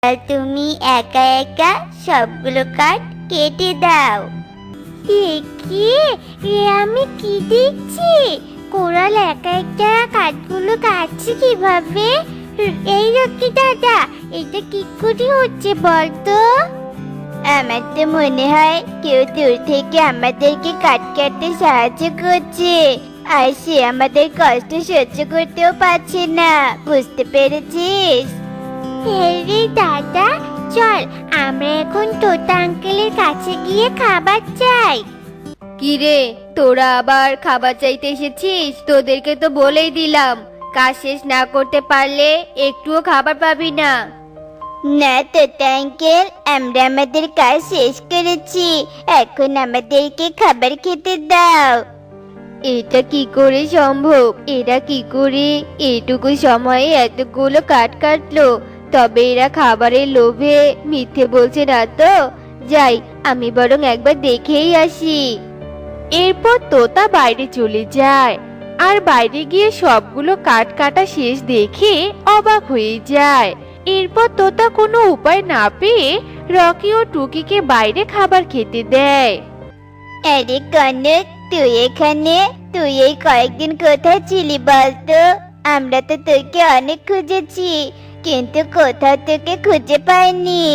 আর তুমি একা একা সবগুলো কাঠ কেটে দাও। কি আমি কি দেখছি? কোরাল একা একা কাঠগুলো কাটছে কিভাবে? এই রকি দাদা, এটা কি করে হচ্ছে বলতো? আমার তো মনে হয় কেউ দূর থেকে আমাদেরকে কাঠ কাটতে সাহায্য করছে, আর সে আমাদের কষ্ট সহ্য করতেও পারছে না। বুঝতে পেরেছিস? রে দাদা, চল আমরা এখন তোতা আঙ্কেলের কাছে গিয়ে খাবার চাই। কি রে, তোরা আবার খাবার চাইতে এসেছিস? তোদেরকে তো বলেই দিলাম, কাজ শেষ না করতে পারলে একটুও খাবার পাবি না। না তোতা আঙ্কেল, আমরা আমাদের কাজ শেষ করেছি, এখন আমাদেরকে খাবার খেতে দাও। এটা কি করে সম্ভব? এরা কি করে এইটুকু সময়ে এতগুলো কাঠ কাটলো? তবে এরা খাবারের লোভে মিথ্যে বলছে না তো? যাই, আমি বরং একবার দেখেই আসি। এরপর তোতা বাইরে চলে যায়, আর বাইরে গিয়ে সবগুলো কাঠ কাটা শেষ দেখে অবাক হয়ে যায়। এরপর তোতা কোনো উপায় না পেয়ে রকি ও টুকিকে বাইরে খাবার খেতে দেয়। আরে কনক, তুই এখানে? তুই এই কয়েকদিন কোথায় ছিলি বলতো? আমরা তো তোকে অনেক খুঁজেছি, কিন্তু কোথাও তোকে খুঁজে পাইনি।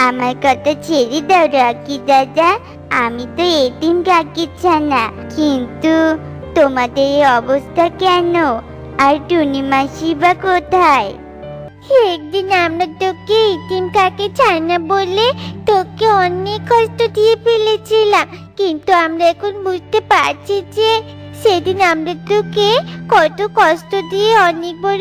আমার কথা ছেড়ে দাও রকি দাদা, আমি তো এতিম কাকির ছানা। কিন্তু তোমাদের এই অবস্থা কেন? আর টুনি মাসি বা কোথায়? একদিন আমরা তোকে এতিম কাকে ছানা বলে তোকে অনেক কষ্ট দিয়ে ফেলেছিলাম, কিন্তু আমরা এখন বুঝতে পারছি যে সেদিন আমরা তোকে কত কষ্ট দিয়ে অনেক বড়